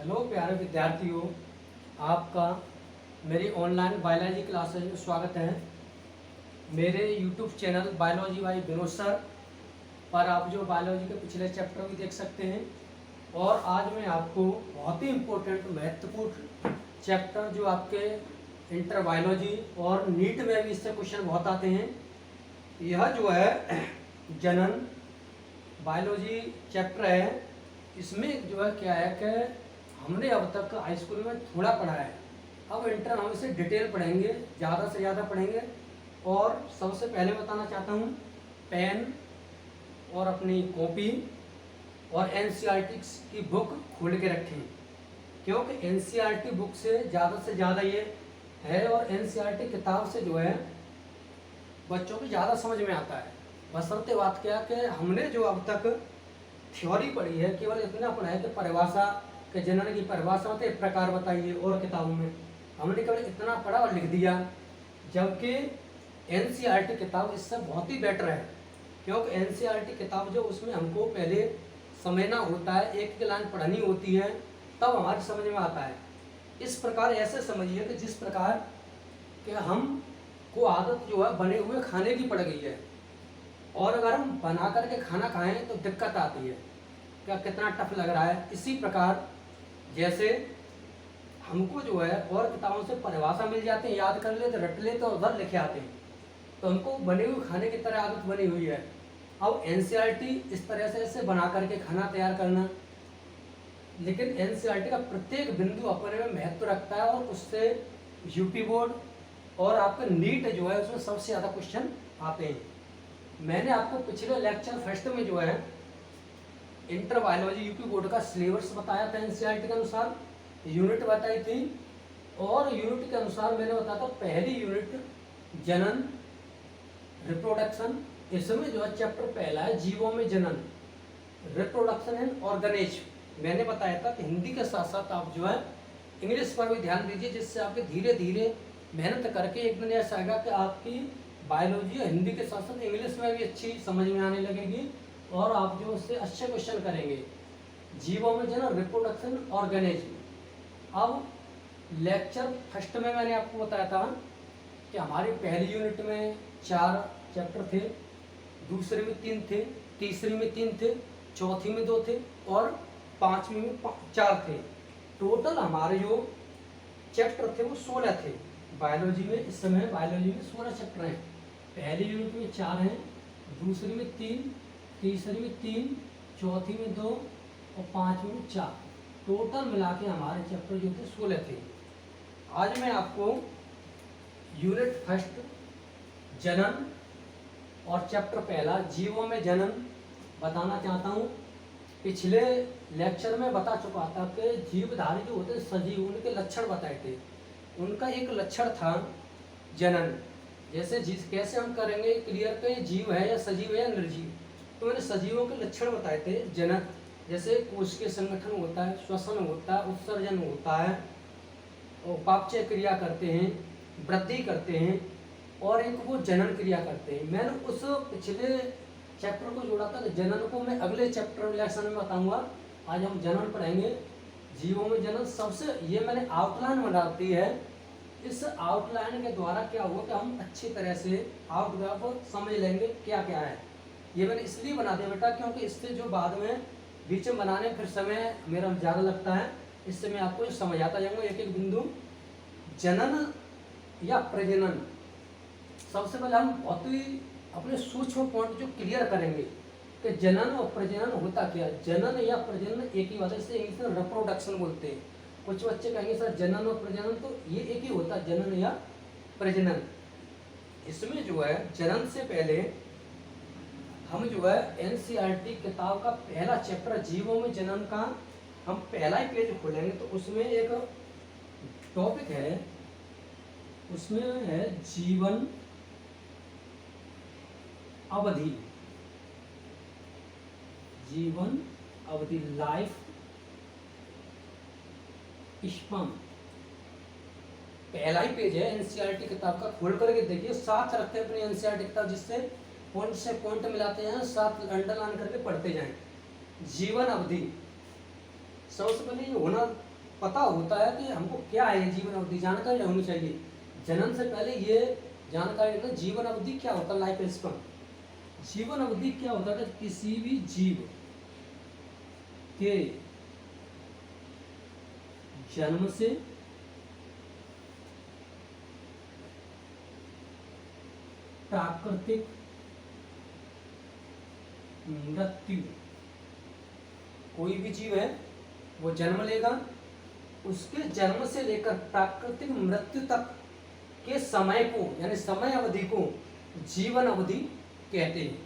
Hello प्यारे विद्यार्थियों, आपका मेरी ऑनलाइन बायोलॉजी क्लासेज में स्वागत है। मेरे YouTube channel biology by Vinod sir पर आप जो बायोलॉजी के पिछले चैप्टर भी देख सकते हैं। और आज मैं आपको बहुत ही इम्पोर्टेंट महत्वपूर्ण चैप्टर जो आपके इंटर बायोलॉजी और नीट में भी इससे क्वेश्चन बहुत आते हैं, यह जो है जनन बायोलॉजी चैप्टर है। इसमें जो है क्या है कि हमने अब तक हाई स्कूल में थोड़ा पढ़ा है, अब इंटर हम इसे डिटेल पढ़ेंगे, ज़्यादा से ज़्यादा पढ़ेंगे। और सबसे पहले बताना चाहता हूँ, पेन और अपनी कॉपी और एनसीईआरटी की बुक खोल के रखें, क्योंकि एनसीईआरटी बुक से ज़्यादा ये है और एनसीईआरटी किताब से जो है बच्चों को ज़्यादा समझ में आता है। बशर्ते बात क्या कि हमने जो अब तक थ्योरी पढ़ी है, केवल इतना पढ़ा है कि परिभाषा के जनन की परिभाषा होती है, प्रकार बताइए, और किताबों में हमने केवल इतना पढ़ा और लिख दिया। जबकि एनसीईआरटी किताब इससे बहुत ही बेटर है, क्योंकि एनसीईआरटी किताब जो उसमें हमको पहले समझना होता है, एक लाइन पढ़नी होती है, तब हमारी समझ में आता है। इस प्रकार ऐसे समझिए कि जिस प्रकार कि हम को आदत जो है बने हुए खाने की पड़ गई है, और अगर हम बना करके खाना खाएं तो दिक्कत आती है, क्या कितना टफ लग रहा है। इसी प्रकार जैसे हमको जो है और किताबों से परिभाषा मिल जाती है, याद कर लेते, रट लेते और उधर लिखे आते हैं, तो हमको बने हुए खाने की तरह आदत बनी हुई है। अब एनसीईआरटी इस तरह से ऐसे बना करके खाना तैयार करना, लेकिन एनसीईआरटी का प्रत्येक बिंदु अपने में महत्व रखता है, और उससे यूपी बोर्ड और आपका नीट जो है उसमें सबसे ज़्यादा क्वेश्चन आते हैं। मैंने आपको पिछले लेक्चर फर्स्ट में जो है इंटर बायोलॉजी यूपी बोर्ड का सिलेबस बताया था, एनसीईआरटी के अनुसार यूनिट बताई थी, और यूनिट के अनुसार मैंने बताया था पहली यूनिट जनन रिप्रोडक्शन। इसमें जो है चैप्टर पहला है जीवों में जनन, रिप्रोडक्शन एंड ऑर्गेनिज्म। मैंने बताया था कि हिंदी के साथ साथ आप जो है इंग्लिश पर भी ध्यान दीजिए, जिससे आपके धीरे धीरे मेहनत करके एक दिन ऐसा आएगा कि आपकी बायोलॉजी हिंदी के साथ साथ इंग्लिश में भी अच्छी समझ में आने लगेगी, और आप जो उससे अच्छे क्वेश्चन करेंगे। जीवों में जनन, रिप्रोडक्शन, ऑर्गेनिज्म। अब लेक्चर फर्स्ट में मैंने आपको बताया था कि हमारी पहली यूनिट में 4 चैप्टर थे, दूसरे में 3 थे, तीसरी में 3 थे, चौथी में 2 थे, और पांचवी में 4 थे। टोटल हमारे जो चैप्टर थे वो 16 थे बायोलॉजी में। इस समय बायोलॉजी में 16 चैप्टर हैं। पहली यूनिट में 4 हैं, दूसरी में 3, तीसरी में 3, चौथी में 2 और पांचवी में 4। टोटल मिला के हमारे चैप्टर जो थे 16 थे। आज मैं आपको यूनिट फर्स्ट जनन और चैप्टर पहला जीवों में जनन बताना चाहता हूँ। पिछले लेक्चर में बता चुका था कि जीवधारी जो होते हैं सजीव, उनके लक्षण बताए थे। उनका एक लक्षण था जनन। जैसे कैसे हम करेंगे क्लियर कि जीव है या सजीव है या निर्जीव, तो मैंने सजीवों के लक्षण बताए थे। जनन जैसे कोश के संगठन होता है, श्वसन होता है, उत्सर्जन होता है, उपापचय क्रिया करते हैं, वृद्धि करते हैं, और एक वो जनन क्रिया करते हैं। मैंने उस पिछले चैप्टर को जोड़ा था कि जनन को मैं अगले चैप्टर लेक्शन में बताऊंगा। आज हम जनन पढ़ेंगे, जीवों में जनन। सबसे ये मैंने आउटलाइन बना दी है। इस आउटलाइन के द्वारा क्या हुआ कि हम अच्छी तरह से आउटलाइन को समझ लेंगे क्या क्या है। ये मैंने इसलिए बना दिया बेटा, क्योंकि इससे जो बाद में बीच में बनाने में फिर समय मेरा ज़्यादा लगता है, इससे मैं आपको समझ आता जाऊँगा एक एक बिंदु। जनन या प्रजनन, सबसे पहले हम बहुत ही अपने सूक्ष्म पॉइंट जो क्लियर करेंगे कि जनन और प्रजनन होता क्या है। जनन या प्रजनन एक ही बात है, इसे इंग्लिश में रिप्रोडक्शन बोलते हैं। कुछ बच्चे कहेंगे सर जनन और प्रजनन तो ये एक ही होता है, जनन या प्रजनन। इसमें जो है जनन से पहले हम जो है एनसीईआरटी किताब का पहला चैप्टर जीवों में जनन का हम पहला ही पेज खोलेंगे, तो उसमें एक टॉपिक है, उसमें है जीवन अवधि। जीवन अवधि, लाइफ स्पैन, पहला ही पेज है एनसीईआरटी किताब का। खोल करके देखिए, साथ रखते हैं अपनी एनसीईआरटी किताब, जिससे पॉइंट से पॉइंट मिलाते हैं, साथ अंडरलाइन करके पढ़ते जाएं। जीवन अवधि, सबसे पहले ये होना पता होता है कि हमको क्या है जीवन अवधि, जानकारी होनी चाहिए। जन्म से पहले ये जानकारी रखना जीवन अवधि क्या होता है, लाइफ स्पैन। जीवन अवधि क्या होता है, किसी भी जीव के जन्म से प्राकृतिक मृत्यु, कोई भी जीव है वो जन्म लेगा, उसके जन्म से लेकर प्राकृतिक मृत्यु तक के समय को यानी समय अवधि को जीवन अवधि कहते हैं।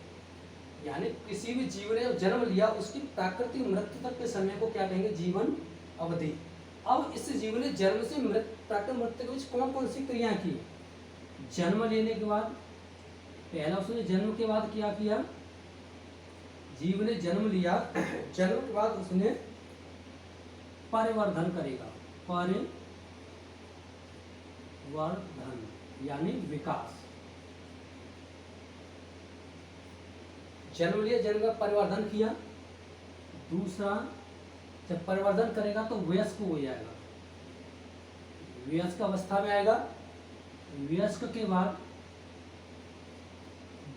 यानी किसी भी जीव ने जन्म लिया उसकी प्राकृतिक मृत्यु तक के समय को क्या कहेंगे, जीवन अवधि। अब इस जीव ने जन्म से प्राकृतिक मृत्यु के बीच कौन कौन सी क्रियाएं की। जन्म लेने के बाद, पहला उसने जन्म के बाद क्या किया, जीव ने जन्म लिया, जन्म के बाद उसने परिवर्धन करेगा, परिवर्धन यानी विकास। जन्म लिया, जन्म का परिवर्धन किया। दूसरा, जब परिवर्धन करेगा तो वयस्क हो जाएगा, वयस्क अवस्था में आएगा। वयस्क के बाद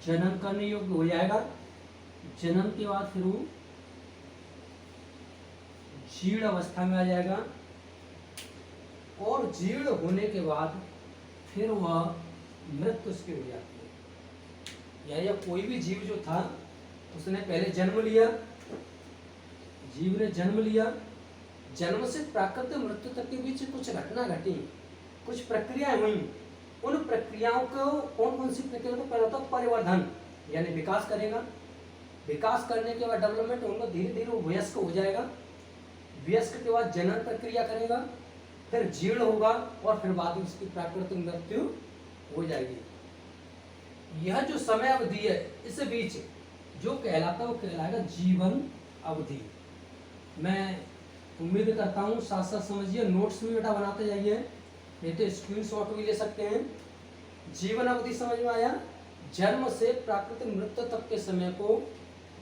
जन्म करने योग्य हो जाएगा। जन्म के बाद फिर वो जीर्ण अवस्था में आ जाएगा, और जीर्ण होने के बाद फिर वह मृत्यु उसकी हो जाती है। या कोई भी जीव जो था उसने पहले जन्म लिया, जीव ने जन्म लिया, जन्म से प्राकृतिक मृत्यु तक के बीच कुछ घटना घटी, कुछ प्रक्रियाएं हुई। उन प्रक्रियाओं को कौन कौन सी प्रक्रिया को पहले होता है, परिवर्धन यानी विकास करेगा। विकास करने के बाद डेवलपमेंट होगा, धीरे धीरे वो वयस्क हो जाएगा। वयस्क के बाद जनन प्रक्रिया करेगा, फिर जीर्ण होगा, और फिर बाद में उसकी प्राकृतिक मृत्यु हो जाएगी। यह जो समय अवधि है इस बीच जो कहलाता है वो कहलाएगा जीवन अवधि। मैं उम्मीद करता हूँ साथ साथ समझिए, नोट्स भी बेटा बनाते जाइए, नहीं तो स्क्रीनशॉट भी ले सकते हैं। जीवन अवधि समझ में आया, जन्म से प्राकृतिक मृत्यु तक के समय को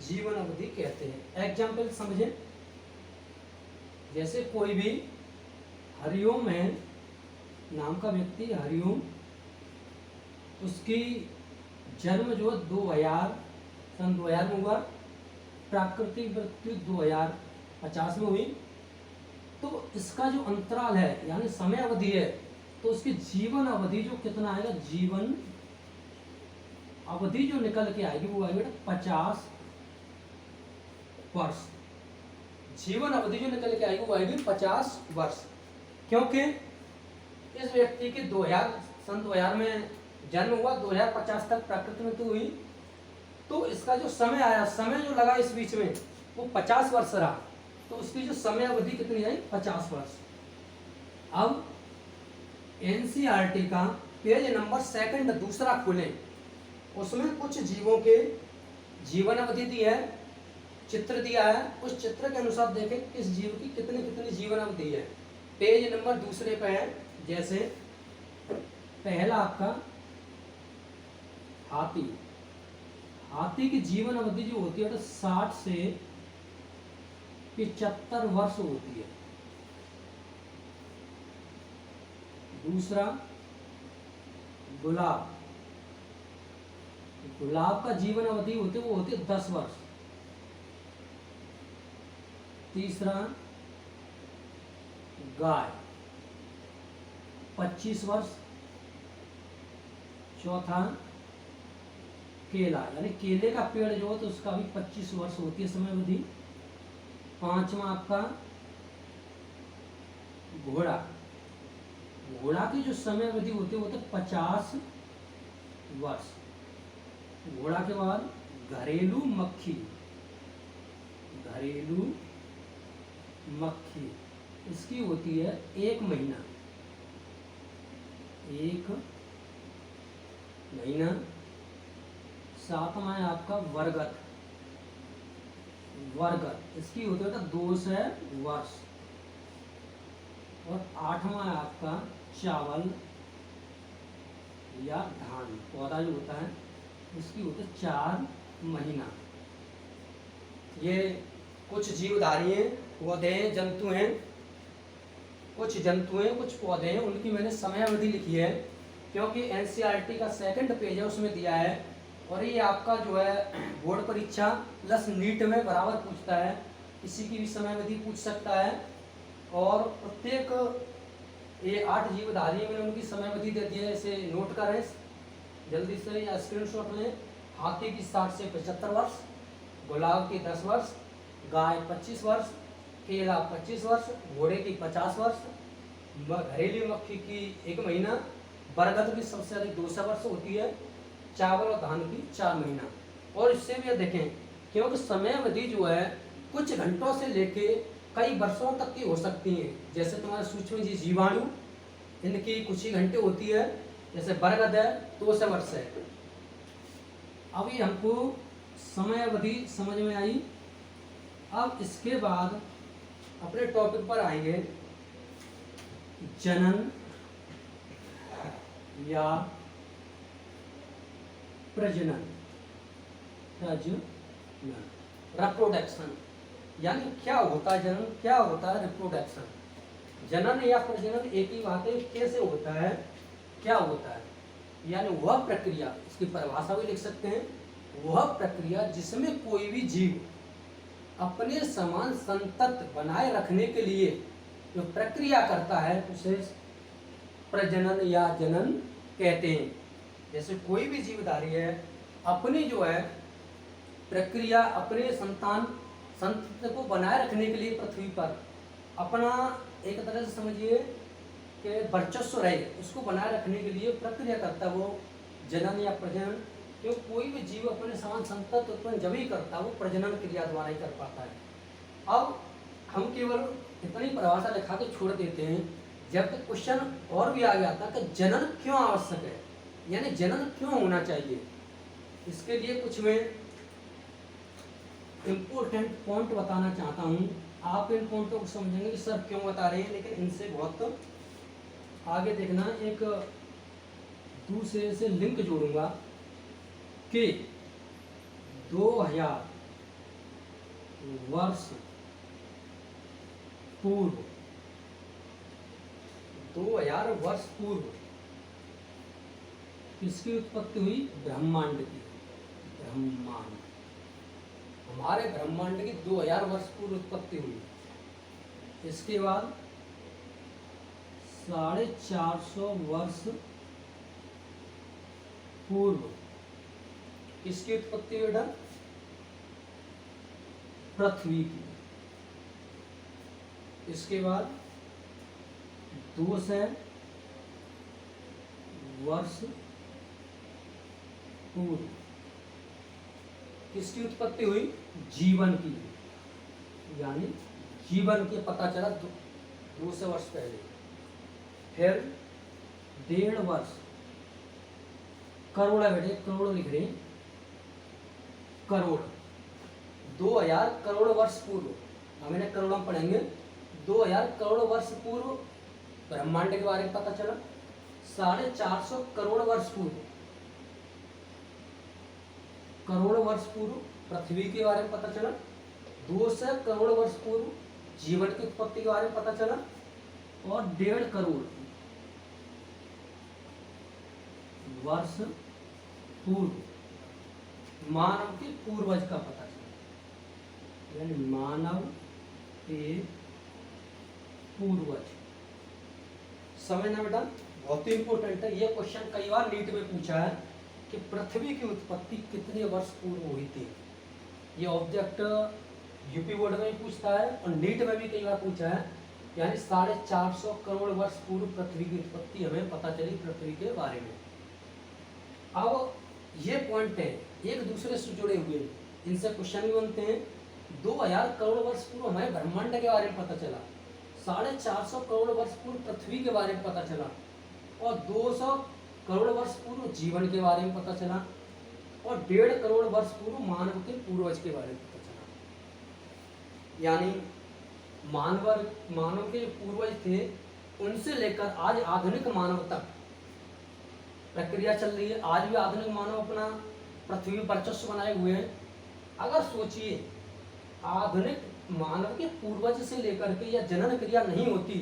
जीवन अवधि कहते हैं। एग्जाम्पल समझे, जैसे कोई भी हरिओम है नाम का व्यक्ति, हरिओम, उसकी जन्म जो 2000 में हुआ, प्राकृतिक मृत्यु 2050 में हुई। तो इसका जो अंतराल है यानी समय अवधि है, तो उसकी जीवन अवधि जो कितना आएगा, जीवन अवधि जो निकल के आएगी वो आएगी 50 वर्ष। जीवन अवधि जो निकल के आएगी वो आएगी 50 वर्ष, क्योंकि इस व्यक्ति की 2000 में जन्म हुआ, 2050 तक प्राकृतिक मृत्यु हुई। तो इसका जो समय आया, समय जो लगा इस बीच में वो 50 वर्ष रहा, तो उसकी जो समय अवधि कितनी आई, 50 वर्ष। अब एनसीईआरटी का पेज नंबर 2 दूसरा खोलें, उसमें कुछ जीवों के जीवन अवधि दी है, चित्र दिया है, उस चित्र के अनुसार देखें किस जीव की कितनी कितनी जीवन अवधि है। पेज नंबर 2 पे है, जैसे पहला आपका हाथी, हाथी की जीवन अवधि जो होती है तो 60 से 75 वर्ष होती है। दूसरा गुलाब, गुलाब का जीवन अवधि होती है वो होती है 10 वर्ष। तीसरा गाय 25 वर्ष। चौथा केला यानी केले का पेड़ जो है तो उसका भी 25 वर्ष होती है समय अवधि। पांचवा आपका घोड़ा, घोड़ा की जो समय अवधि होती है वो तो 50 वर्ष। घोड़ा के बाद घरेलू मक्खी, घरेलू मक्खी इसकी होती है 1 महीना, 1 महीना। सातवां है आपका वर्गत, वर्गत इसकी होती है 2 से वर्ष। और आठवां है आपका चावल या धान पौधा जो होता है इसकी होती है 4 महीना। ये कुछ जीवधारी हैं, पौधे हैं, जंतु हैं कुछ जंतु हैं, कुछ पौधे हैं, उनकी मैंने समयावधि लिखी है, क्योंकि एनसीईआरटी का सेकंड पेज है उसमें दिया है, और ये आपका जो है बोर्ड परीक्षा प्लस नीट में बराबर पूछता है, किसी की भी समयावधि पूछ सकता है। और प्रत्येक ये 8 जीवधारी में उनकी समयावधि दे दी है, इसे नोट करें जल्दी से या स्क्रीनशॉट लें। हाथी की 60 से 75 वर्ष, गुलाब की 10 वर्ष, गाय 25 वर्ष, केला 25 वर्ष, घोड़े की 50 वर्ष, घरेलू मक्खी की 1 महीना, बरगद की सबसे अधिक 200 वर्ष होती है, चावल और धान की 4 महीना। और इससे भी देखें, क्योंकि समयावधि जो है कुछ घंटों से लेके कई वर्षों तक की हो सकती है। जैसे तुम्हारे सूक्ष्म जीवाणु, इनकी कुछ ही घंटे होती है, जैसे बरगद है 200 वर्ष है। अभी हमको समयावधि समझ में आई। अब इसके बाद अपने टॉपिक पर आएंगे, जनन या प्रजनन, रिप्रोडक्शन, यानी क्या होता है जनन, क्या होता है रिप्रोडक्शन। जनन या प्रजनन एक ही बात है, कैसे होता है, क्या होता है, यानी वह प्रक्रिया, इसकी परिभाषा भी लिख सकते हैं, वह प्रक्रिया जिसमें कोई भी जीव अपने समान संतत बनाए रखने के लिए जो प्रक्रिया करता है उसे प्रजनन या जनन कहते हैं। जैसे कोई भी जीवधारी है, अपनी जो है प्रक्रिया, अपने संतति को बनाए रखने के लिए पृथ्वी पर अपना एक तरह से समझिए कि वर्चस्व रहे, उसको बनाए रखने के लिए प्रक्रिया करता है, वो जनन या प्रजनन। क्यों कोई भी जीव अपने समान संतति उत्पन्न जब ही करता है, वो प्रजनन क्रिया द्वारा ही कर पाता है। अब हम केवल इतनी परिभाषा लिखा के छोड़ देते हैं, जब तक क्वेश्चन और भी आ जाता कि जनन क्यों आवश्यक है, यानी जनन क्यों होना चाहिए। इसके लिए कुछ मैं इम्पोर्टेंट पॉइंट बताना चाहता हूँ। आप इन पॉइंटों को समझेंगे कि सर क्यों बता रहे हैं, लेकिन इनसे बहुत आगे देखना। एक दूसरे से लिंक जोड़ूंगा कि 2000 वर्ष पूर्व, 2000 वर्ष पूर्व किसकी उत्पत्ति हुई, ब्रह्मांड की। ब्रह्मांड, हमारे ब्रह्मांड की 2000 वर्ष पूर्व उत्पत्ति हुई। इसके बाद 450 वर्ष पूर्व किसकी उत्पत्ति हुई बेटा, पृथ्वी की। इसके बाद 200 वर्ष पूर्व किसकी उत्पत्ति हुई, जीवन की, यानी जीवन के पता चला 200 वर्ष पहले। फिर 1.5 वर्ष, करोड़ है बेटे, करोड़ लिख रहे, करोड़, 2000 करोड़ वर्ष पूर्व, हम इन्हें करोड़ में पढ़ेंगे। 2000 करोड़ वर्ष पूर्व ब्रह्मांड के बारे में पता चला। 450 करोड़ वर्ष पूर्व, करोड़ वर्ष पूर्व पृथ्वी के बारे में पता चला। 200 करोड़ वर्ष पूर्व जीवन की उत्पत्ति के बारे में पता चला। और 1.5 करोड़ वर्ष पूर्व मानव के पूर्वज का पता चला, यानी मानव के पूर्वज। समझना बेटा, बहुत ही इंपॉर्टेंट है। ये क्वेश्चन कई बार नीट में पूछा है कि पृथ्वी की उत्पत्ति कितने वर्ष पूर्व हुई थी। ये ऑब्जेक्ट यूपी बोर्ड में भी पूछता है और नीट में भी कई बार पूछा है, यानी 450 करोड़ वर्ष पूर्व पृथ्वी की उत्पत्ति हमें पता चली पृथ्वी के बारे में। अब ये पॉइंट है एक दूसरे से जुड़े हुए, इनसे क्वेश्चन भी बनते हैं। 2000 करोड़ वर्ष पूर्व हमें ब्रह्मांड के बारे में पता चला, 450 करोड़ वर्ष पूर्व पृथ्वी के बारे में पता चला, और 200 करोड़ वर्ष पूर्व जीवन के बारे में पता चला, और 1.5 करोड़ वर्ष पूर्व मानव के पूर्वज के बारे में पता चला। यानी मानव के जो पूर्वज थे उनसे लेकर आज आधुनिक मानव तक प्रक्रिया चल रही है। आज भी आधुनिक मानव अपना पृथ्वी पर वर्चस्व बनाए हुए हैं। अगर सोचिए आधुनिक मानव के पूर्वज से लेकर के या जनन क्रिया नहीं होती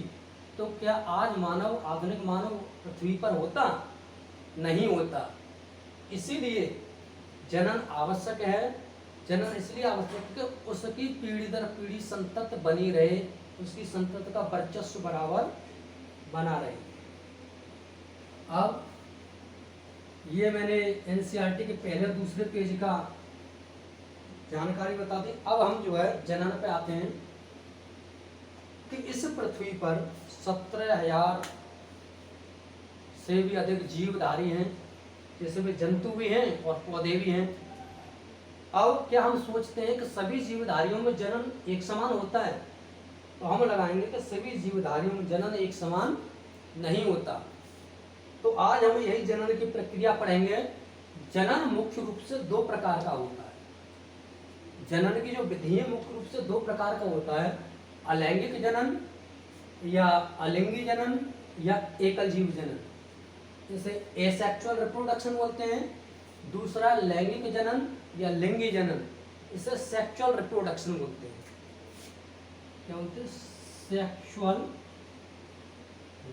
तो क्या आज मानव, आधुनिक मानव पृथ्वी पर होता? नहीं होता। इसीलिए जनन आवश्यक है। जनन इसलिए आवश्यक है कि उसकी पीढ़ी दर पीढ़ी संतत बनी रहे, उसकी संतत का वर्चस्व बराबर बना रहे। अब ये मैंने एनसीईआरटी के पहले और दूसरे पेज का जानकारी बता दी। अब हम जो है जनन पे आते हैं कि इस पृथ्वी पर 17,000 से भी अधिक जीवधारी हैं, जिसमें जंतु भी हैं और पौधे भी हैं। अब क्या हम सोचते हैं कि सभी जीवधारियों में जनन एक समान होता है? तो हम लगाएंगे कि सभी जीवधारियों में जनन एक समान नहीं होता। तो आज हम यही जनन की प्रक्रिया पढ़ेंगे। जनन मुख्य रूप से दो प्रकार का होता है। जनन की जो विधि है मुख्य रूप से दो प्रकार का होता है, अलैंगिक जनन या अलिंगी जनन या एकल जीव जनन, जैसे एसेक्सुअल रिप्रोडक्शन बोलते हैं। दूसरा लैंगिक जनन या लिंगी जनन, इसे सेक्सुअल रिप्रोडक्शन बोलते हैं। क्या बोलते हैं? Sexual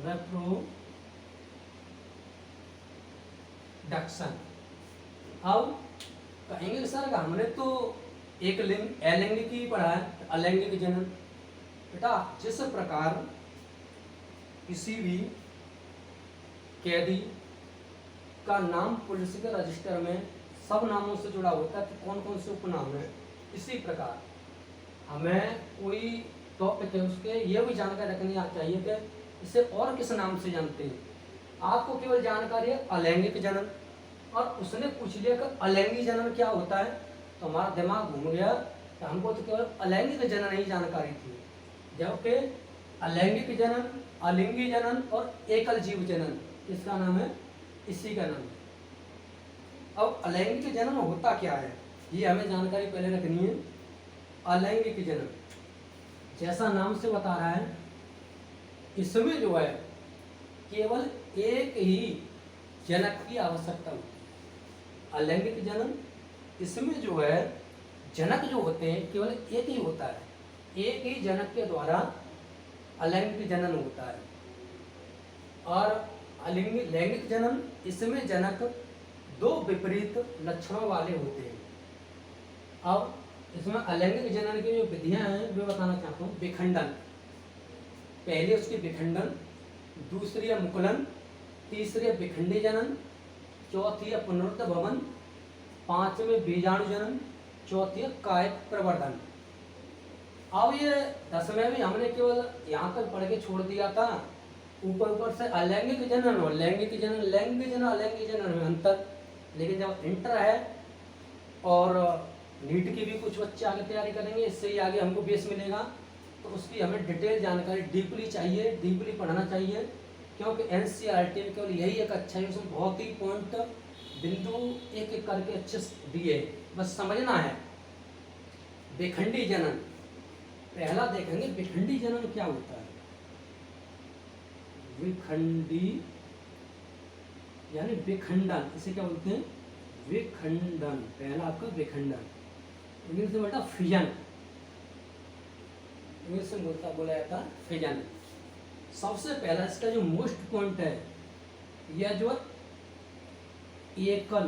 reproduction. अब कहेंगे सर हमने तो एक लिंग अलैंगिक ही पढ़ा है, अलैंगिक जनन। बेटा जिस प्रकार किसी भी कैदी का नाम पुलिस के रजिस्टर में सब नामों से जुड़ा होता है कि कौन कौन से उपनाम है, इसी प्रकार हमें कोई टॉपिक है उसके ये भी जानकारी रखनी चाहिए कि इसे और किस नाम से जानते हैं। आपको केवल जानकारी है अलैंगिक जनन, और उसने पूछ लिया कि अलैंगिक जनन क्या होता है, तो हमारा दिमाग घूम गया कि हमको तो केवल अलैंगिक जनन ही जानकारी थी, जबकि अलैंगिक जनन, अलिंगी जनन और एकल जीव जनन इसका नाम है, इसी का नाम है। अब अलैंगिक जनन होता क्या है ये हमें जानकारी पहले रखनी है। अलैंगिक जनन जैसा नाम से बता रहा है, इसमें जो है केवल एक ही जनक की आवश्यकता होती है। अलैंगिक जनन इसमें जो है जनक जो होते हैं केवल एक ही होता है, एक ही जनक के द्वारा अलैंगिक जनन होता है। और लैंगिक जनन इसमें जनक दो विपरीत लक्षणों वाले होते हैं। अब इसमें अलैंगिक जनन की जो विधियां हैं वे बताना चाहता हूँ। विखंडन, पहले उसकी विखंडन, दूसरी है मुकुलन, तीसरी है विखंडी जनन, चौथी है पुनरुत्थ भवन, पांचवें बीजाणु जनन, चौथी है कायिक प्रवर्धन। अब ये 10वें में हमने केवल यहाँ तक पढ़ के छोड़ दिया था, ऊपर ऊपर से अलैंगिक जनन और लैंगिक जनन, लैंगिक जनन अलैंगिक जनन में अंतर। लेकिन जब इंटर है और नीट की भी कुछ बच्चे आगे तैयारी करेंगे, इससे ही आगे हमको बेस मिलेगा, तो उसकी हमें डिटेल जानकारी डीपली चाहिए, डीपली पढ़ना चाहिए। क्योंकि एनसीईआरटी में केवल यही एक अच्छा है, उसमें बहुत ही पॉइंट बिंदु एक एक करके अच्छे दिए, बस समझना है। विखंडी जनन पहला देखेंगे, विखंडी जनन क्या होता है। विखंडी यानी विखंडन, इसे क्या बोलते हैं? विखंडन। पहला आपका विखंडन, इंग्लिश में बोलता फिजन, इंग्लिश में बोला जाता फिजन। सबसे पहला इसका जो मोस्ट पॉइंट है, यह जो एकल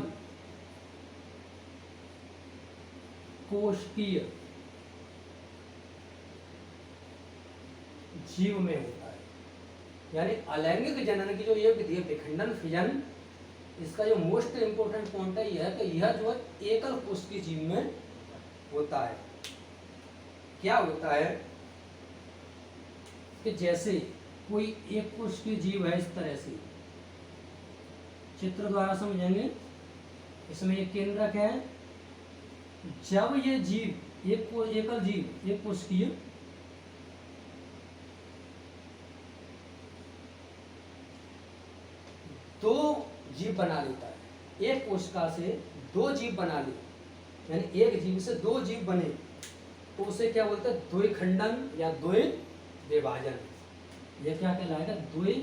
कोशिकीय जीव में होता है। यानी अलैंगिक जनन की जो ये विधि है विखंडन फिजन, इसका जो मोस्ट इंपोर्टेंट पॉइंट है यह कि यह जो है एकल कोशिकीय जीव में होता है। क्या होता है कि जैसे कोई एक कोशिकीय जीव है, इस तरह से चित्र द्वारा समझेंगे। इसमें एक केंद्रक है, जब ये जीव एकल जीव एक कोशिकीय दो जीव बना लेता है, एक कोशिका से दो जीव बना ले, यानी एक जीव से दो जीव बने, तो उसे क्या बोलते हैं? द्विखंडन या द्वि विभाजन। यह क्या कहलाएगा? द्वि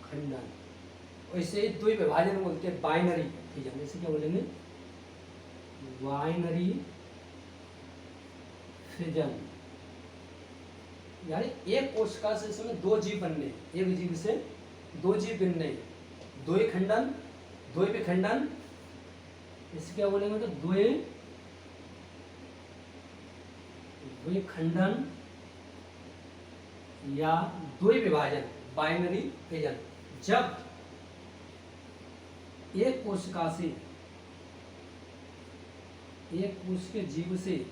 खंडन। वैसे द्वि विभाजन बोलते हैं बाइनरी फिजन। इसे क्या बोलेंगे? बाइनरी फिजन, यानी एक कोशिका से इसमें दो जीव बनने, एक जीव से दो जीव बनने, द्वि खंडन, द्वि विखंडन, इसे क्या बोलेंगे तो द्वि खंडन या द्वि विभाजन, बाइनरी फिजन। जब एक कोशिका से, एक कोश के जीव से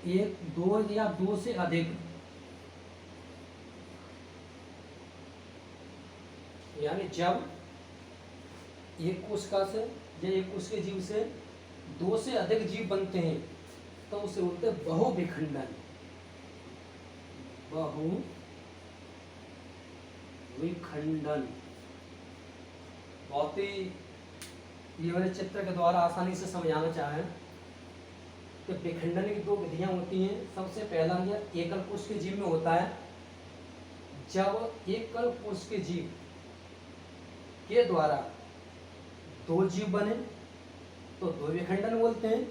एक, दो या दो से अधिक, यानी जब एक कोशिका से या एक कोश के जीव से दो से अधिक जीव बनते हैं तो उसे बोलते हैं बहुविखंडन, बहुविखंडन। बहुत ही ये वाले चित्र के द्वारा आसानी से समझाना चाहें कि विखंडन की दो विधियां होती हैं। सबसे पहला यह एकल कोश के जीव में होता है। जब एकल कोश के जीव के द्वारा दो जीव बने तो दो विखंडन बोलते हैं,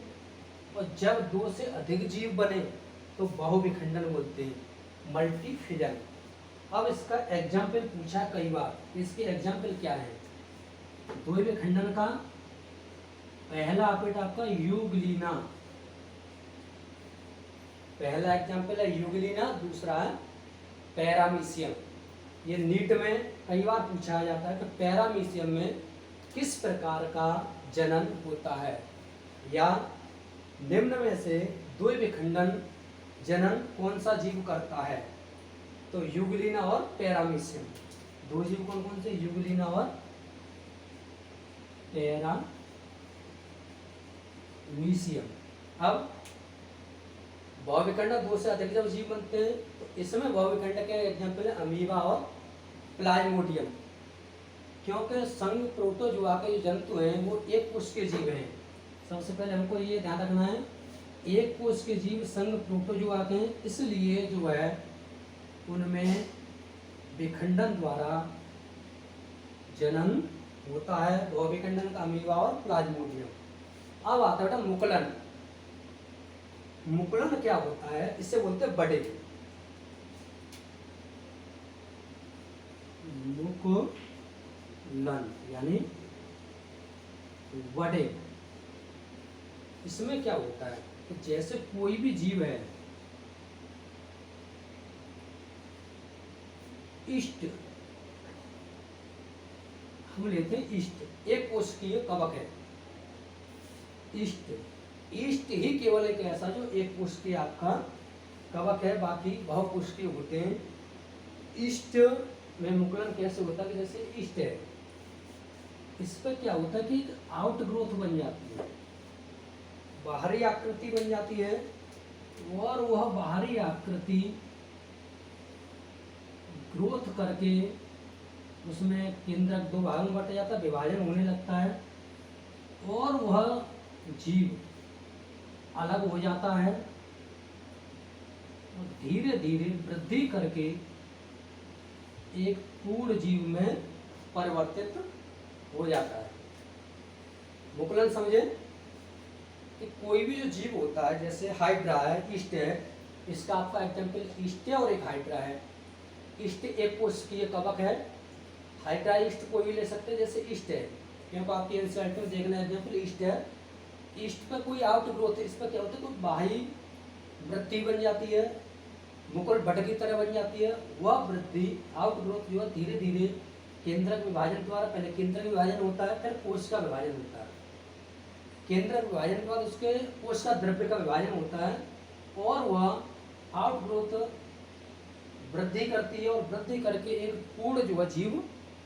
और जब दो से अधिक जीव बने तो बहुविखंडन बोलते हैं, मल्टी फिजन। अब इसका एग्जाम्पल पूछा कई बार, इसके एग्जाम्पल क्या है? दो विखंडन का पहला आपका यूग्लिना, पहला एग्जाम्पल है यूग्लिना, दूसरा है पैरामीशियम। ये नीट में कई बार पूछा जाता है कि पैरामीशियम में किस प्रकार का जनन होता है, या निम्न में से द्वि विखंडन जनन कौन सा जीव करता है? तो यूग्लिना और पैरामीशियम, दो जीव कौन कौन से? यूग्लिना और पैरामीशियम। अब बहुविखंडक दो से अधिक जब जीव बनते हैं तो इसमें बहुविखंडक के एग्जाम्पल है अमीबा और प्लाज्मोडियम, क्योंकि संघ प्रोटोजुआ के जो जंतु हैं वो एक कोश के जीव हैं। सबसे पहले हमको ये ध्यान रखना है, एक कोश के जीव संघ प्रोटोजुआ के हैं, इसलिए जो है उनमें विखंडन द्वारा जनन होता है, बहुविखंडन का अमीबा और प्लाज्मोडियम। अब आता है बेटा मुकुलन। मुकुलन क्या होता है? इसे बोलते हैं बड़े, मुकुलन यानी बड़े। इसमें क्या होता है कि जैसे कोई भी जीव है, ईस्ट हम लेते हैं, ईस्ट एक कोशिकीय कवक है। ईस्ट ही केवल एक ऐसा जो एक कोशिकीय आपका कवक है, बाकी बहुकोशिकीय होते हैं। ईस्ट में मुकुलन कैसे होता है कि जैसे ईस्ट है, इस पर क्या होता है कि आउट ग्रोथ बन जाती है, बाहरी आकृति बन जाती है, और वह बाहरी आकृति ग्रोथ करके उसमें केंद्रक दो भागों में बट जाता है, विभाजन होने लगता है, और वह जीव अलग हो जाता है और धीरे धीरे वृद्धि करके एक पूर्ण जीव में परिवर्तित हो जाता है। मुकुलन समझे कि कोई भी जो जीव होता है, जैसे हाइड्रा है, ईस्ट है, इसका आपका एग्जाम्पल ईस्ट है और एक हाइड्रा है। ईस्ट एक कोशिकीय कवक है, हाइड्रा ईस्ट कोई भी ले सकते हैं, जैसे ईस्ट है, क्योंकि आपकी एनसीईआरटी में देखना एग्जाम्पल ईस्ट है। ईस्ट पर कोई आउट ग्रोथ है, इस पर क्या होता है, कोई बाहरी वृद्धि बन जाती है, मुकुल बट की तरह बन जाती है। वह वृद्धि आउट ग्रोथ जो है धीरे धीरे केंद्रक विभाजन द्वारा, पहले केंद्रक विभाजन होता है, फिर कोश का विभाजन होता है। केंद्रक विभाजन के बाद उसके कोश का द्रव्य का विभाजन होता है, और वह आउट ग्रोथ वृद्धि करती है, और वृद्धि करके एक पूर्ण जो है जीव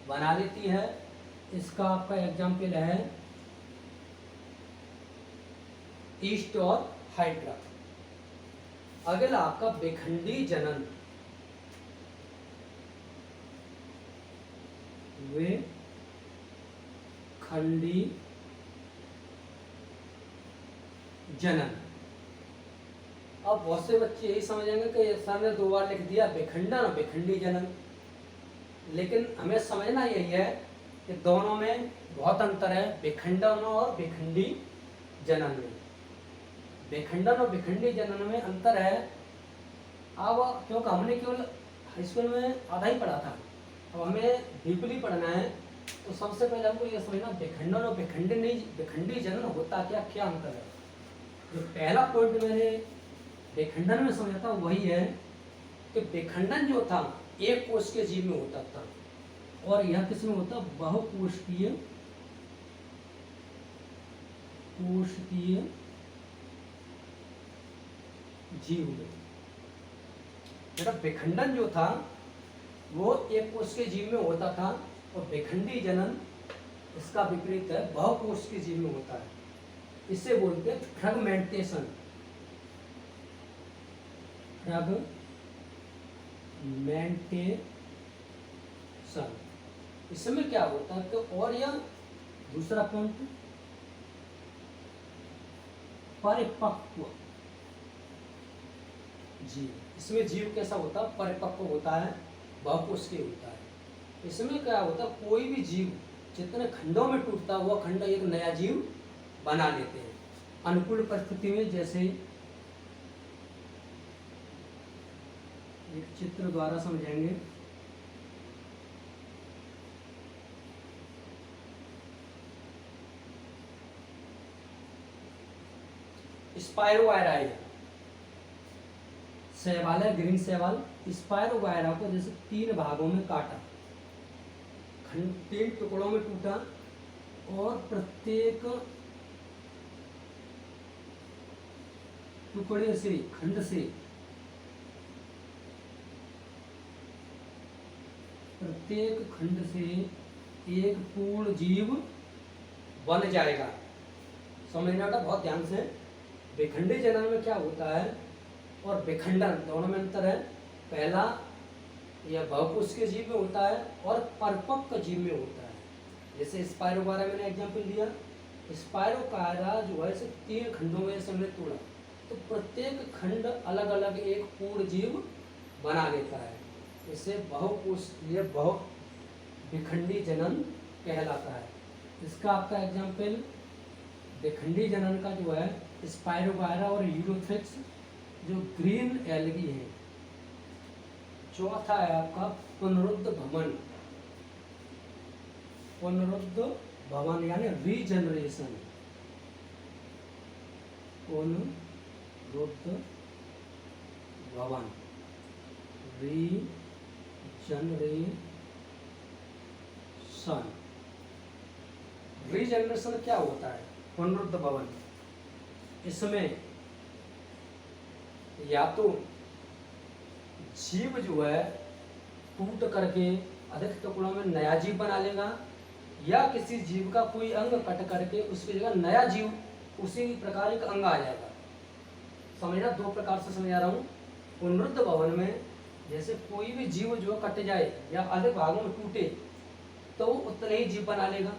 बना लेती है। इसका आपका एग्जाम्पल है ईस्ट और हाइड्रा। अगला आपका विखंडी जनन। विखंडी जनन। अब बहुत से बच्चे यही समझेंगे कि सर ने दो बार लिख दिया विखंडन और विखंडी जनन, लेकिन हमें समझना यही है कि दोनों में बहुत अंतर है, विखंडन और विखंडी जनन में। बेखंडन और विखंडी जनन में अंतर है। अब क्योंकि हमने केवल हाई स्कूल में आधा ही पढ़ा था, अब हमें डीपली पढ़ना है, तो सबसे पहले हमको ये समझना बेखंडन और विखंडी जनन होता क्या, क्या अंतर है। जो पहला पॉइंट मैंने बेखंडन में समझा था वही है कि बेखंडन जो था एक कोश के जीव में होता था, और यह किसमें होता, बहुकोशिकीय जीव में। बेटा बेखंडन जो था वो एक कोश के जीव में होता था, और बेखंडी जनन इसका विपरीत है, बहुकोश के जीव में होता है। इसे बोलते हैं फ्रेगमेंटेशन। इसमें क्या होता है तो, और यह दूसरा पॉइंट परिपक्व जीव, इसमें जीव कैसा होता है, परिपक्व होता है, बहुकोशिकीय होता है। इसमें क्या होता है, कोई भी जीव जितने खंडों में टूटता है वह खंड एक नया जीव बना लेते हैं अनुकूल परिस्थिति में। जैसे एक चित्र द्वारा समझेंगे। स्पाइरोवायरा, शैवाल है, ग्रीन शैवाल। स्पाइरोवायरा को जैसे 3 भागों में काटा, 3 टुकड़ों में टूटा, और प्रत्येक टुकड़े से, खंड से प्रत्येक खंड से एक पूर्ण जीव बन जाएगा। समझना बेटा बहुत ध्यान से। विखंडी जनन में क्या होता है और विखंडन दोनों में अंतर है। पहला यह बहुकोशिकीय जीव में होता है और परिपक्व जीव में होता है। जैसे स्पाइरोकायरा मैंने एग्जाम्पल दिया, स्पाइरोकायरा जो है इसे 3 खंडों में से हमने तोड़ा, तो प्रत्येक खंड अलग अलग एक पूर्ण जीव बना लेता है। इसे बहुकोशिकीय विखंडी जनन कहलाता है। इसका आपका एग्जाम्पल विखंडी जनन का जो है स्पाइरोकायरा और यूरोथ्रिक्स जो ग्रीन एल्गी है। चौथा है आपका पुनरुद्ध भवन। पुनरुद्ध भवन यानी रीजनरेशन। पुनरुद्ध भवन, रीजनरेशन क्या होता है? पुनरुद्ध भवन, इसमें या तो जीव जो है टूट करके अधिक टुकड़ों में नया जीव बना लेगा, या किसी जीव का कोई अंग कट करके उसकी जगह नया जीव उसी प्रकार एक अंग आ जाएगा। समझना, 2 प्रकार से समझा रहा हूँ। पुनरुद्ध भवन में जैसे कोई भी जीव जो कट जाए या अधिक भागों में टूटे तो वो उतने ही जीव बना लेगा,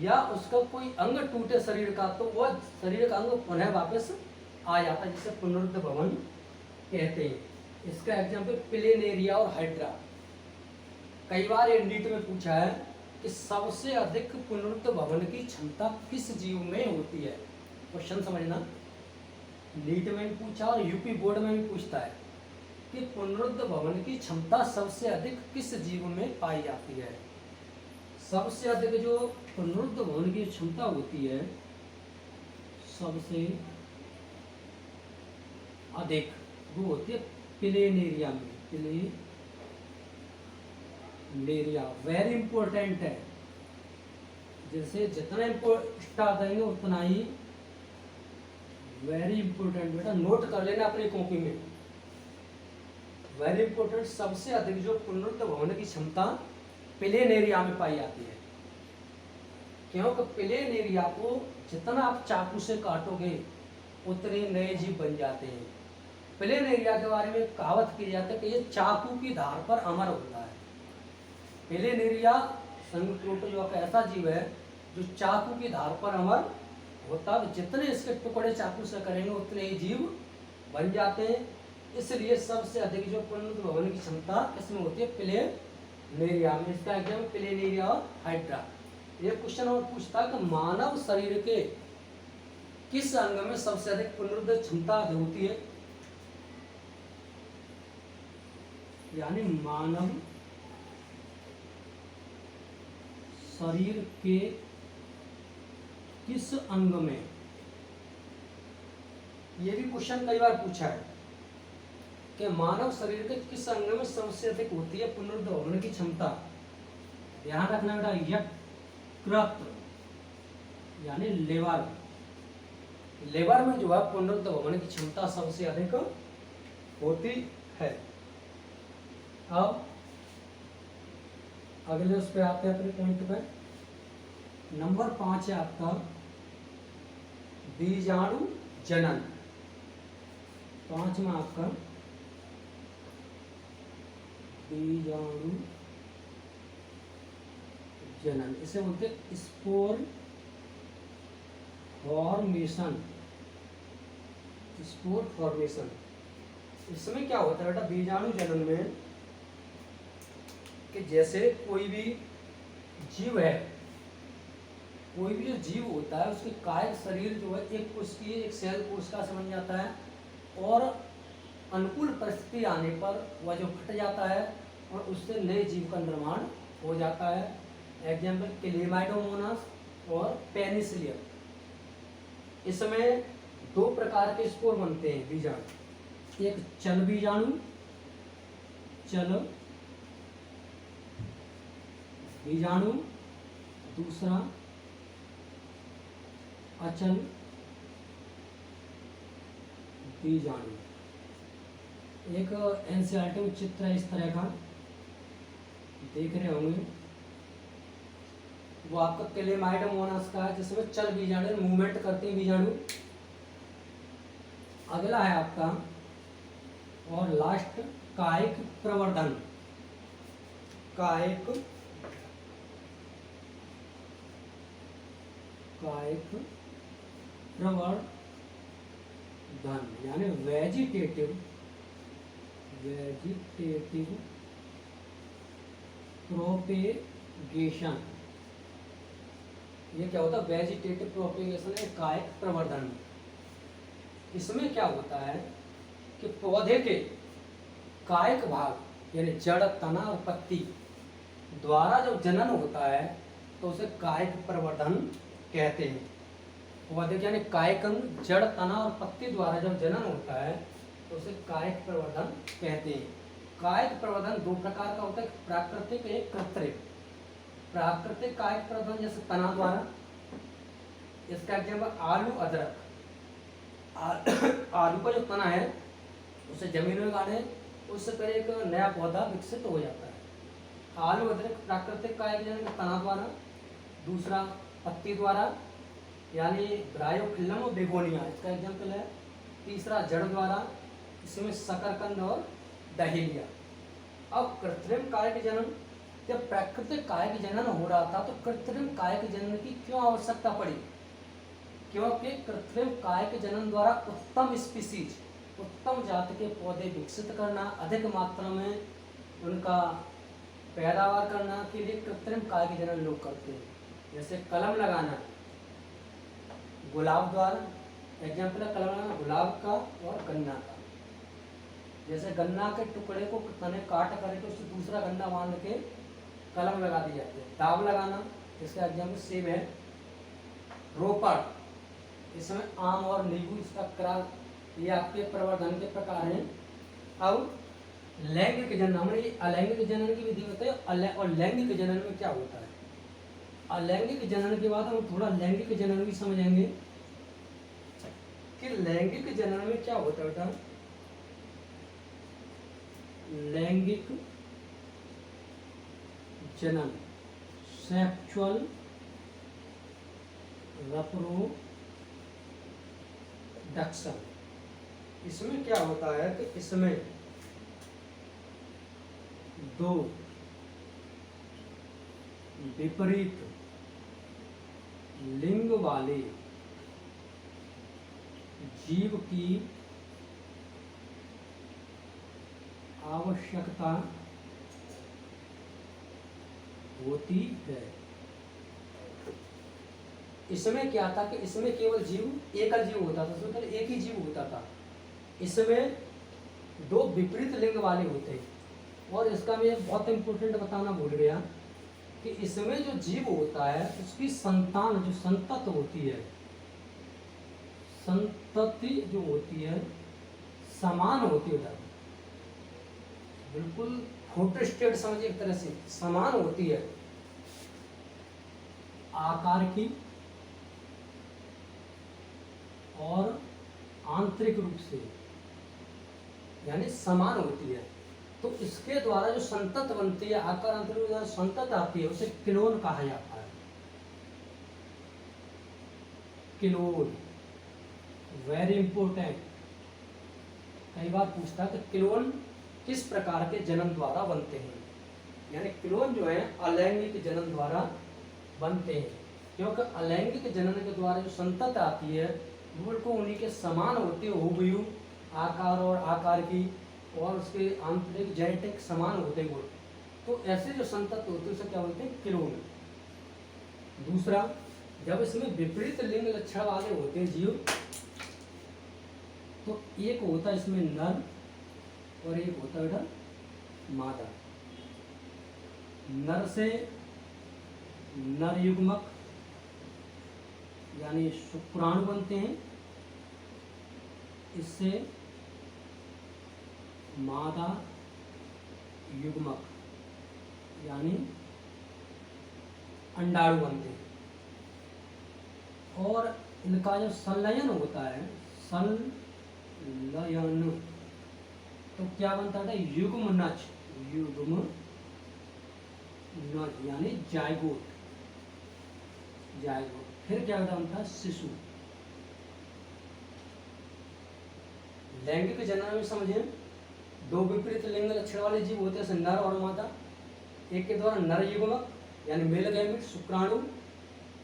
या उसका कोई अंग टूटे शरीर का तो वह शरीर का अंग पुनः वापस आ जाता है, जिसे पुनरुद्ध भवन कहते हैं। इसका एग्जाम्पल प्लेनेरिया और हाइड्रा। कई बार ये नीट में पूछा है कि सबसे अधिक पुनरुद्ध भवन की क्षमता किस जीव में होती है। क्वेश्चन समझना, नीट में भी पूछा और यूपी बोर्ड में भी पूछता है कि पुनरुद्ध भवन की क्षमता सबसे अधिक किस जीव में पाई जाती है। सबसे अधिक जो पुनरुद्ध भवन की क्षमता होती है, सबसे अधिक वो होती है प्लेनेरिया में। प्लेनेरिया वेरी इंपॉर्टेंट है। जैसे जितना स्टार देंगे उतना ही वेरी इंपॉर्टेंट, बेटा नोट कर लेना अपनी कॉपी में। वेरी इंपॉर्टेंट, सबसे अधिक जो पुनरुद्ध भवन की क्षमता प्लेनेरिया में पाई जाती है। क्योंकि प्लेनेरिया को जितना आप चाकू से काटोगे उतने नए जीव बन जाते हैं। प्लेनेरिया के बारे में कहावत की जाती है कि ये चाकू की धार पर अमर होता है। प्लेनेरिया संघप्रोटो जो ऐसा जीव है जो चाकू की धार पर अमर होता है। जितने इसके टुकड़े चाकू से करेंगे उतने ही जीव बन जाते हैं। इसलिए सबसे अधिक जो पुनरुद्ध भवन की क्षमता इसमें होती है प्लेनेरिया में। इसका एग्जाम्पल प्लेनेरिया और हाइड्रा। एक क्वेश्चन और पूछता है कि मानव शरीर के किस अंग में सबसे अधिक पुनरुद्धार क्षमता होती है? यानी मानव शरीर के किस अंग में, ये भी क्वेश्चन कई बार पूछा है कि मानव शरीर के किस अंग में सबसे अधिक होती है पुनरुद्धार होने की क्षमता। ध्यान रखना बेटा, यकृत यानी लेवर, लेवर में जो है पुनरुद्धार होने की क्षमता सबसे अधिक होती है। अब अगले उस पे आते हैं अपने पॉइंट पे। नंबर 5 है आपका बीजाणु जनन। 5 में आपका बीजाणु जनन, इसे बोलते हैं स्पोर फॉर्मेशन। स्पोर फॉर्मेशन, इसमें क्या होता है बेटा बीजाणु जनन में कि जैसे कोई भी जीव है, कोई भी जो जीव होता है उसके कायिक शरीर जो है एक कोशिकीय एक सेल कोशिका से बन जाता है और अनुकूल परिस्थिति आने पर वह जो फट जाता है और उससे नए जीव का निर्माण हो जाता है। एग्जाम्पल क्लेमाइडोमोनास और पेनिसिलियम। इसमें 2 प्रकार के स्पोर बनते हैं बीजाणु, एक चल बीजाणु, चल बीजाणु, दूसरा अचल बीजाणु। एक एनसीईआरटी में चित्र है इस तरह का, देख रहे होंगे, वो आपका क्लेमाइडोमोनास का है जिसमें चल बीजाणु मूवमेंट करते हैं बीजाणु। अगला है आपका और लास्ट कायिक प्रवर्धन। कायिक प्रवर्धन यानी वेजिटेटिव प्रोपेगेशन। ये क्या होता है वेजिटेटिव प्रोपेगेशन है कायिक प्रवर्धन। इसमें क्या होता है कि पौधे के कायिक भाग यानी जड़, तना और पत्ती द्वारा जब जनन होता है तो उसे कायिक प्रवर्धन कहते हैं। पौधे के यानी कायिक अंग जड़, तना और पत्ती द्वारा जब जनन होता है तो उसे कायिक प्रवर्धन कहते हैं। कायिक प्रवर्धन 2 प्रकार का होता है, प्राकृतिक एक कृत्रिम। प्राकृतिक कायिक प्रवर्धन जैसे तना द्वारा, इसका एग्जाम्पल आलू, अदरक। आलू का जो तना है उसे जमीन में गाड़े उससे पहले एक नया पौधा विकसित हो जाता है। आलू अदरक प्राकृतिक कायिक जनन तना द्वारा, दूसरा पत्ती द्वारा यानी ब्रायोफिल्लम और बेगोनिया, इसका एग्जाम्पल है। तीसरा जड़ द्वारा, इसमें शकरकंद और डहेलिया। अब कृत्रिम कायिक जनन, जब प्राकृतिक कायिक जनन हो रहा था तो कृत्रिम कायिक जनन की क्यों आवश्यकता पड़ी? क्योंकि कृत्रिम कायिक जनन द्वारा उत्तम स्पीसीज, उत्तम जाति के पौधे विकसित करना, अधिक मात्रा में उनका पैदावार करना के लिए कृत्रिम कायिक जनन लोग करते हैं। जैसे कलम लगाना गुलाब द्वारा, एग्जाम्पल है कलम लगाना गुलाब का और गन्ना का। जैसे गन्ना के टुकड़े को तने काट करके उससे दूसरा गन्ना बांध के कलम लगा दी जाती है। दाव लगाना, इसका एग्जाम्पल सेब है। रोपड़, इसमें आम और नींबू, इसका क्रॉस, ये आपके प्रवर्धन के प्रकार हैं। अब लैंगिक जनन, हमने अलैंगिक जनन की विधि बताई और लैंगिक जनन में क्या होता है। अलैंगिक जनन के बाद हम थोड़ा लैंगिक जनन भी समझेंगे कि लैंगिक जनन में क्या होता है बेटा। लैंगिक जनन, सेक्सुअल रिप्रोडक्शन, इसमें क्या होता है कि इसमें 2 विपरीत लिंग वाले जीव की आवश्यकता होती है। इसमें क्या था कि इसमें केवल जीव एकल जीव होता था, उसमें केवल एक ही जीव होता था। इसमें दो विपरीत लिंग वाले होते। और इसका मैं एक बहुत इंपॉर्टेंट बताना भूल गया कि इसमें जो जीव होता है उसकी संतान जो संतत होती है, संतति जो होती है समान होती है, बिल्कुल फोटो स्टेट समझिए एक तरह से समान होती है आकार की और आंतरिक रूप से, यानी समान होती है। तो इसके द्वारा जो संतत बनती है, आकार आंतरिक रूप से संतत आती है, उसे क्लोन कहा जाता है। क्लोन वेरी इंपॉर्टेंट, कई बार पूछता है कि क्लोन किस प्रकार के जन्म द्वारा बनते हैं। यानी क्लोन जो है अलैंगिक जन्म द्वारा बनते हैं, क्योंकि अलैंगिक जनन के द्वारा जो संतत आती है वो बिल्कुल उन्हीं के समान होती है, हुबहू आकार और आकार की, और उसके आंतरिक जेनेटिक समान होते हैं गुण। तो ऐसे जो संतत होते हैं उसे क्या बोलते हैं? क्लोन। दूसरा, जब इसमें विपरीत लिंग लक्षण वाले होते हैं जीव, तो एक होता है इसमें नर और एक होता है बेटा मादा। नर से नर युग्मक यानी शुक्राणु बनते हैं, इससे मादा युग्मक यानी अंडाणु बनते हैं। और इनका जो संलयन होता है, संलयन, तो क्या बनता है? युग्मनज, युग्मनज यानी जायगोट, जायगोट। फिर क्या बनता है? शिशु। लैंगिक जनन में समझें, दो विपरीत लिंग लक्षण वाले जीव होते हैं, नर और मादा। एक के द्वारा नर युग्मक यानी मेल गैमेट शुक्राणु,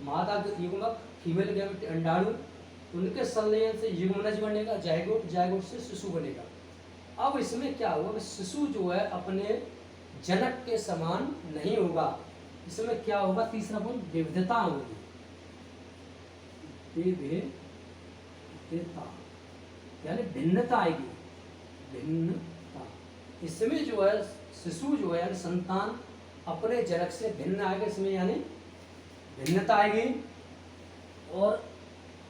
मादा युग्मक फीमेल गैमेट अंडाणु, उनके संलयन से युग्मनज बनेगा, जायगोट, जायगोट से शिशु बनेगा। अब इसमें क्या होगा? शिशु जो है अपने जनक के समान नहीं होगा, इसमें क्या होगा? तीसरा पॉइंट, विविधता होगी, विविधता यानी भिन्नता आएगी, भिन्नता। इसमें जो है शिशु जो है यानी संतान अपने जनक से भिन्न आएगा, इसमें यानी भिन्नता आएगी। और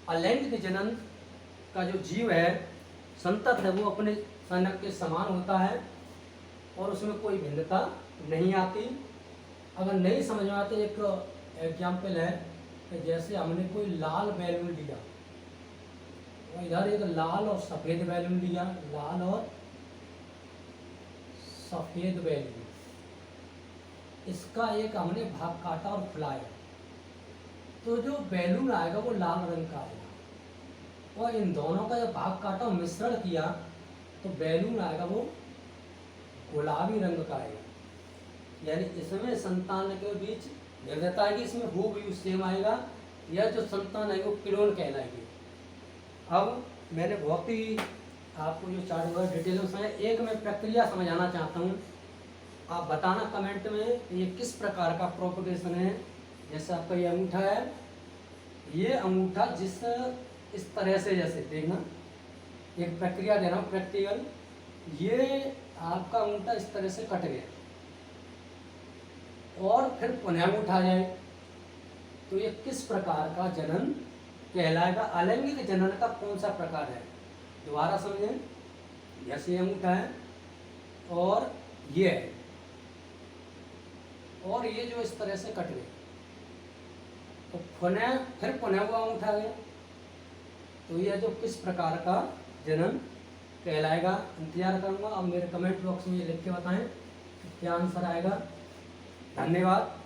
अलैंगिक जनन का जो जीव है, संतत है, वो अपने जनक के समान होता है और उसमें कोई भिन्नता नहीं आती। अगर नहीं समझ में आते, एक एग्जाम्पल है कि जैसे हमने कोई लाल बैलून लिया, इधर एक लाल और सफ़ेद बैलून लिया, लाल और सफ़ेद बैलून, इसका एक हमने भाग काटा और फुलाया, तो जो बैलून आएगा वो लाल रंग का आएगा। और इन दोनों का जब भाग काटा और मिश्रण किया तो बैलून आएगा वो गुलाबी रंग का आएगा। यानी इसमें संतान के बीच विविधता आएगी, इसमें हुबहू सेम आएगा। यह जो संतान है वो क्लोन कहलाएगी। अब मैंने बहुत ही आपको जो चार्ट वगैरह डिटेल में समझाया, एक मैं प्रक्रिया समझाना चाहता हूँ, आप बताना कमेंट में ये किस प्रकार का प्रोपगेशन है। जैसे आपका ये अंगूठा है, ये अंगूठा जिस इस तरह से, जैसे देखना, एक प्रक्रिया दे रहा हूँ प्रैक्टिकल, ये आपका अंगूठा इस तरह से कट गया और फिर पुनः अंगूठा आ जाए, तो ये किस प्रकार का जनन कहलाएगा? अलैंगिक जनन का कौन सा प्रकार है? दोबारा समझें, जैसे अंगूठा है और ये है, और ये जो इस तरह से कट गए, तो फिर पुनः वो अंगूठा आ गया, तो यह जो किस प्रकार का जनन कहलाएगा? इंतजार करूंगा, अब मेरे कमेंट बॉक्स में ये लिख के बताएं क्या आंसर आएगा। धन्यवाद।